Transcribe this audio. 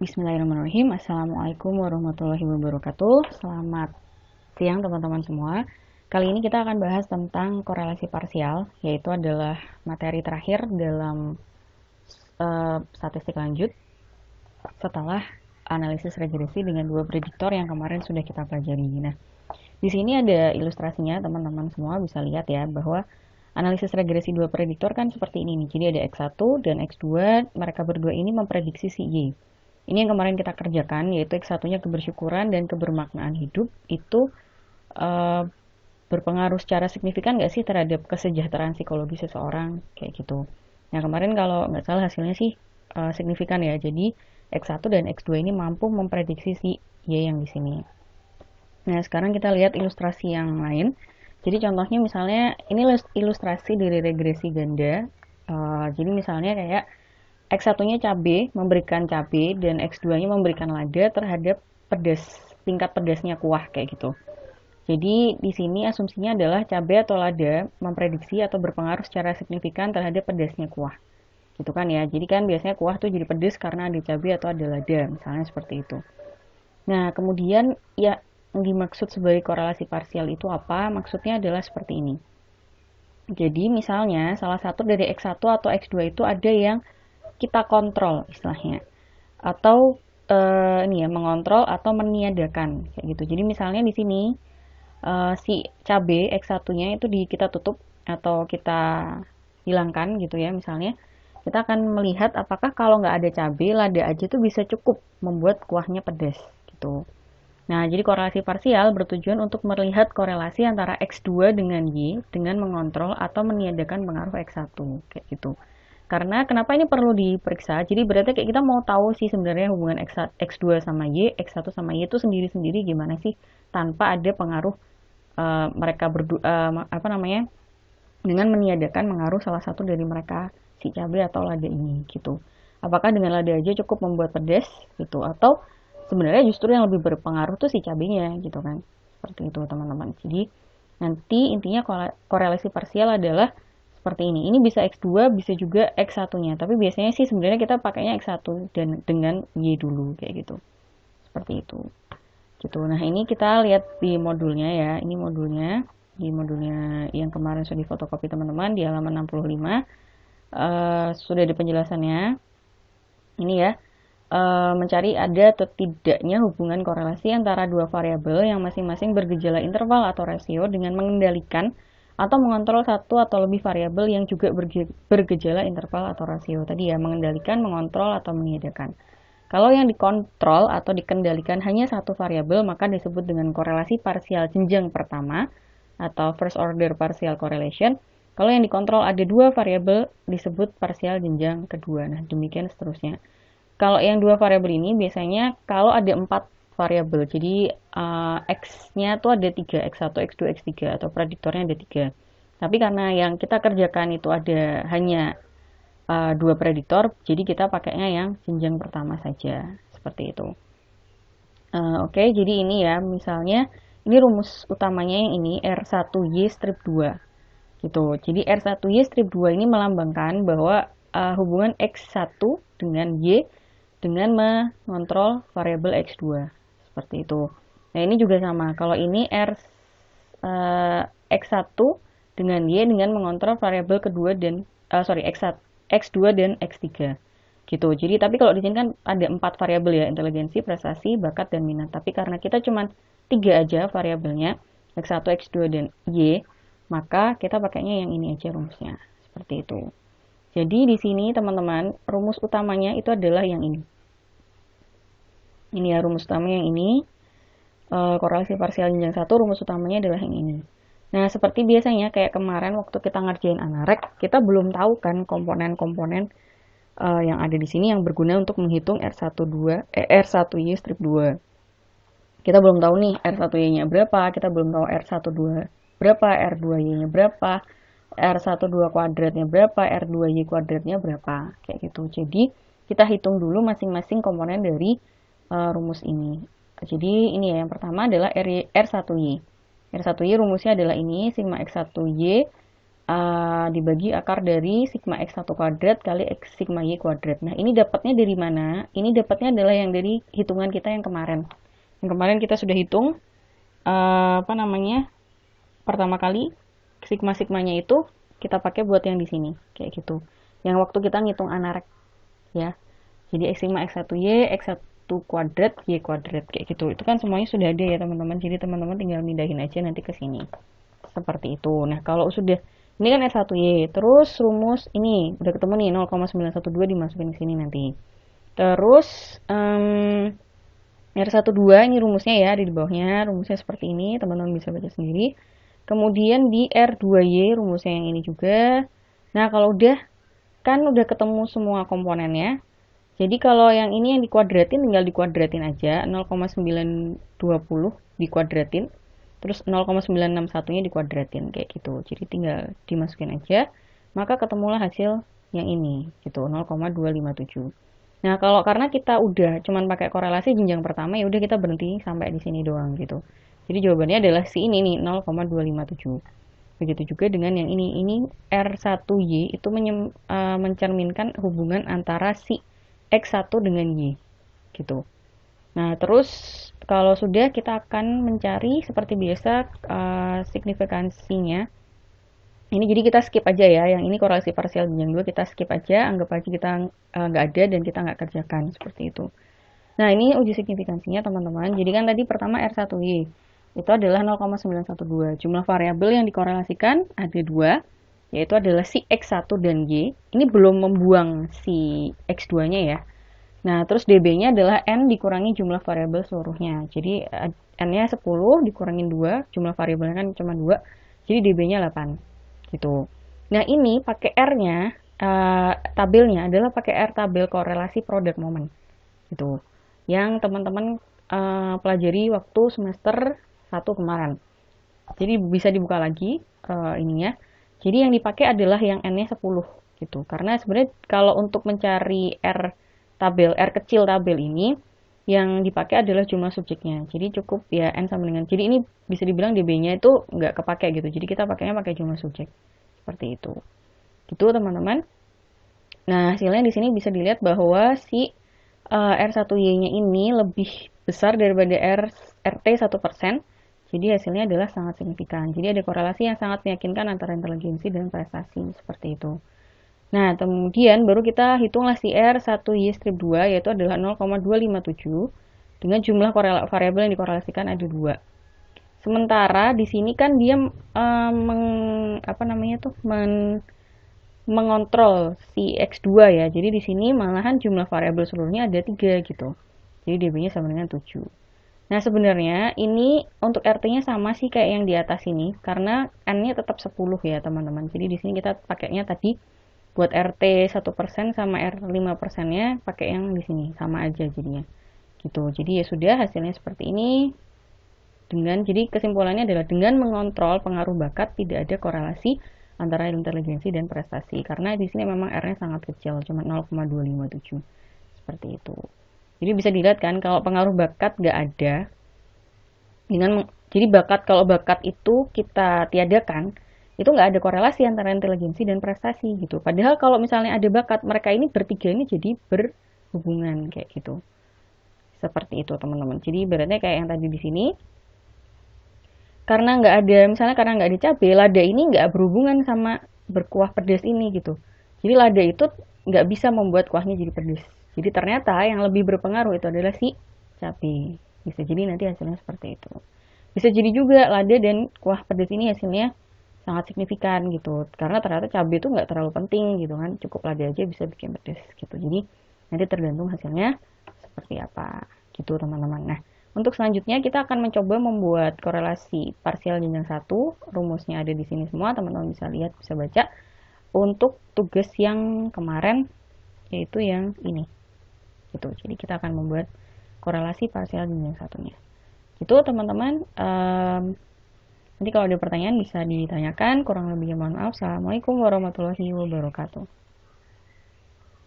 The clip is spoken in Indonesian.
Bismillahirrahmanirrahim. Assalamualaikum warahmatullahi wabarakatuh. Selamat siang teman-teman semua. Kali ini kita akan bahas tentang korelasi parsial, yaitu adalah materi terakhir dalam statistik lanjut setelah analisis regresi dengan dua prediktor yang kemarin sudah kita pelajari. Nah, di sini ada ilustrasinya, teman-teman semua bisa lihat ya bahwa analisis regresi dua prediktor kan seperti ini nih. Jadi ada X1 dan X2, mereka berdua ini memprediksi si Y. Ini yang kemarin kita kerjakan, yaitu X1-nya kebersyukuran dan kebermaknaan hidup. Itu berpengaruh secara signifikan nggak sih terhadap kesejahteraan psikologi seseorang, kayak gitu. Nah, kemarin kalau nggak salah hasilnya sih signifikan ya. Jadi X1 dan X2 ini mampu memprediksi si Y yang di sini. Nah, sekarang kita lihat ilustrasi yang lain. Jadi contohnya misalnya, ini ilustrasi dari regresi ganda. Jadi misalnya kayak X1-nya cabai, memberikan cabai, dan X2-nya memberikan lada terhadap pedas, tingkat pedasnya kuah, kayak gitu. Jadi di sini asumsinya adalah cabai atau lada memprediksi atau berpengaruh secara signifikan terhadap pedasnya kuah. Gitu kan ya, jadi kan biasanya kuah tuh jadi pedas karena ada cabai atau ada lada, misalnya seperti itu. Nah, kemudian ya yang dimaksud sebagai korelasi parsial itu apa? Maksudnya adalah seperti ini. Jadi misalnya salah satu dari X1 atau X2 itu ada yang kita kontrol istilahnya, atau ini ya, mengontrol atau meniadakan kayak gitu. Jadi misalnya di sini si cabe X1-nya itu kita tutup atau kita hilangkan gitu ya. Misalnya kita akan melihat apakah kalau nggak ada cabe, lada aja tuh bisa cukup membuat kuahnya pedas gitu. Nah, jadi korelasi parsial bertujuan untuk melihat korelasi antara X2 dengan Y dengan mengontrol atau meniadakan pengaruh X1 kayak gitu. Karena kenapa ini perlu diperiksa? Jadi berarti kayak kita mau tahu sih sebenarnya hubungan X2 sama Y, X1 sama Y itu sendiri-sendiri gimana sih tanpa ada pengaruh mereka berdua apa namanya? Dengan meniadakan pengaruh salah satu dari mereka, si cabai atau lada ini gitu. Apakah dengan lada aja cukup membuat pedas gitu, atau sebenarnya justru yang lebih berpengaruh tuh si cabenya gitu kan. Seperti itu teman-teman. Jadi nanti intinya korelasi parsial adalah seperti ini. Ini bisa X2, bisa juga X1-nya. Tapi biasanya sih sebenarnya kita pakainya X1 dan dengan Y dulu kayak gitu. Seperti itu. Gitu. Nah, ini kita lihat di modulnya ya. Ini modulnya. Di modulnya yang kemarin sudah difotokopi teman-teman di halaman 65. Sudah ada penjelasannya. Ini ya. Mencari ada atau tidaknya hubungan korelasi antara dua variabel yang masing-masing bergejala interval atau rasio dengan mengendalikan atau mengontrol satu atau lebih variabel yang juga bergejala interval atau rasio. Tadi ya, mengendalikan, mengontrol, atau meniadakan. Kalau yang dikontrol atau dikendalikan hanya satu variabel, maka disebut dengan korelasi parsial jenjang pertama atau first order partial correlation. Kalau yang dikontrol ada dua variabel, disebut parsial jenjang kedua. Nah, demikian seterusnya. Kalau yang dua variabel ini biasanya kalau ada 4 variabel, jadi X-nya tuh ada 3, X1, X2, X3, atau prediktornya ada 3. Tapi karena yang kita kerjakan itu ada hanya 2 prediktor, jadi kita pakainya yang jenjang pertama saja, seperti itu. Oke, jadi ini ya, misalnya ini rumus utamanya yang ini R1Y strip 2 gitu. Jadi R1Y strip 2 ini melambangkan bahwa hubungan X1 dengan Y dengan mengontrol variabel X2 seperti itu. Nah, ini juga sama. Kalau ini X1 dengan Y dengan mengontrol variabel kedua dan X2 dan X3 gitu. Jadi tapi kalau di sini kan ada 4 variabel ya, inteligensi, prestasi, bakat, dan minat. Tapi karena kita cuma 3 aja variabelnya, X1, X2, dan Y, maka kita pakainya yang ini aja rumusnya. Seperti itu. Jadi di sini teman-teman, rumus utamanya itu adalah yang ini. Ini ya rumus utamanya yang ini. Korelasi parsial jenjang 1, rumus utamanya adalah yang ini. Nah, seperti biasanya kayak kemarin waktu kita ngerjain ANAREK, kita belum tahu kan komponen-komponen yang ada di sini yang berguna untuk menghitung R1Y strip 2. Kita belum tahu nih R1Y-nya berapa, kita belum tahu R12 berapa, R2Y-nya berapa, R12 kuadratnya berapa, R2Y kuadratnya berapa, kayak gitu. Jadi, kita hitung dulu masing-masing komponen dari rumus ini. Jadi, ini ya, yang pertama adalah R1Y. R1Y rumusnya adalah ini, sigma X1Y dibagi akar dari sigma X1 kuadrat kali X sigma Y kuadrat. Nah, ini dapatnya dari mana? Ini dapatnya adalah yang dari hitungan kita yang kemarin. Yang kemarin kita sudah hitung, pertama kali sigma-sigmanya itu kita pakai buat yang di sini, kayak gitu. Yang waktu kita ngitung anarek, ya. Jadi X sigma X1Y, X1 kuadrat, Y kuadrat, kayak gitu. Itu kan semuanya sudah ada ya teman-teman. Jadi teman-teman tinggal mindahin aja nanti ke sini. Seperti itu. Nah, kalau sudah ini kan R1Y, terus rumus ini udah ketemu nih 0,912 dimasukin ke sini nanti. Terus R12 ini rumusnya ya, di bawahnya rumusnya seperti ini, teman-teman bisa baca sendiri. Kemudian di R2Y rumusnya yang ini juga. Nah, kalau udah kan udah ketemu semua komponennya. Jadi kalau yang ini yang dikuadratin tinggal dikuadratin aja, 0,920 dikuadratin. Terus 0,961-nya dikuadratin kayak gitu. Jadi tinggal dimasukin aja, maka ketemulah hasil yang ini gitu, 0,257. Nah, kalau karena kita udah cuman pakai korelasi jenjang pertama, ya udah kita berhenti sampai di sini doang gitu. Jadi jawabannya adalah si ini nih, 0,257. Begitu juga dengan yang ini. Ini R1Y itu mencerminkan hubungan antara si X1 dengan Y gitu. Nah, terus kalau sudah kita akan mencari seperti biasa signifikansinya. Ini jadi kita skip aja ya, yang ini korelasi parsial jenjang 2 kita skip aja, anggap aja kita nggak ada dan kita nggak kerjakan, seperti itu. Nah, ini uji signifikansinya teman-teman. Jadi kan tadi pertama R1Y, itu adalah 0,912. Jumlah variabel yang dikorelasikan ada 2, yaitu adalah si X1 dan Y. Ini belum membuang si X2-nya ya. Nah, terus dB-nya adalah N dikurangi jumlah variabel seluruhnya. Jadi N-nya 10 dikurangin 2, jumlah variabelnya kan cuma 2, jadi dB-nya 8. Gitu. Nah, ini pakai R-nya, tabelnya adalah pakai R tabel korelasi produk momen. Gitu. Yang teman-teman pelajari waktu semester 1 kemarin. Jadi bisa dibuka lagi ininya. Jadi yang dipakai adalah yang N-nya 10 gitu. Karena sebenarnya kalau untuk mencari R kecil tabel ini yang dipakai adalah jumlah subjeknya. Jadi cukup ya N sama dengan. Jadi ini bisa dibilang dB-nya itu nggak kepake gitu. Jadi kita pakainya pakai jumlah subjek. Seperti itu. Gitu teman-teman. Nah, hasilnya di sini bisa dilihat bahwa si R1Y-nya ini lebih besar daripada RT 1%. Jadi hasilnya adalah sangat signifikan. Jadi ada korelasi yang sangat meyakinkan antara inteligensi dan prestasi seperti itu. Nah, kemudian baru kita hitunglah si R1Y strip 2, yaitu adalah 0,257 dengan jumlah variabel yang dikorelasikan ada 2. Sementara di sini kan dia mengontrol si X2 ya. Jadi di sini malahan jumlah variabel seluruhnya ada 3 gitu. Jadi dB-nya sama dengan 7. Nah, sebenarnya ini untuk RT-nya sama sih kayak yang di atas ini karena N-nya tetap 10 ya, teman-teman. Jadi di sini kita pakainya tadi buat RT 1% sama R5%-nya pakai yang di sini, sama aja jadinya. Gitu. Jadi ya sudah hasilnya seperti ini. Jadi kesimpulannya adalah dengan mengontrol pengaruh bakat tidak ada korelasi antara inteligensi dan prestasi karena di sini memang R-nya sangat kecil, cuma 0,257. Seperti itu. Jadi bisa dilihat kan kalau pengaruh bakat nggak ada jadi kalau bakat itu kita tiadakan, itu nggak ada korelasi antara inteligensi dan prestasi gitu. Padahal kalau misalnya ada bakat, mereka ini bertiga ini jadi berhubungan kayak gitu. Seperti itu teman-teman. Jadi ibaratnya kayak yang tadi di sini, karena nggak ada cabai, lada ini nggak berhubungan sama berkuah pedas ini gitu. Jadi lada itu nggak bisa membuat kuahnya jadi pedas. Jadi ternyata yang lebih berpengaruh itu adalah si cabai. Bisa jadi nanti hasilnya seperti itu. Bisa jadi juga lada dan kuah pedas ini hasilnya sangat signifikan gitu. Karena ternyata cabai itu nggak terlalu penting gitu kan. Cukup lada aja bisa bikin pedas gitu. Jadi nanti tergantung hasilnya seperti apa gitu teman-teman. Nah, untuk selanjutnya kita akan mencoba membuat korelasi parsial jenjang 1. Rumusnya ada di sini semua, teman-teman bisa lihat, bisa baca. Untuk tugas yang kemarin yaitu yang ini. Gitu. Jadi kita akan membuat korelasi parsial jenjang 1-nya. Gitu teman-teman. Nanti kalau ada pertanyaan bisa ditanyakan. Kurang lebihnya mohon maaf. Assalamualaikum warahmatullahi wabarakatuh.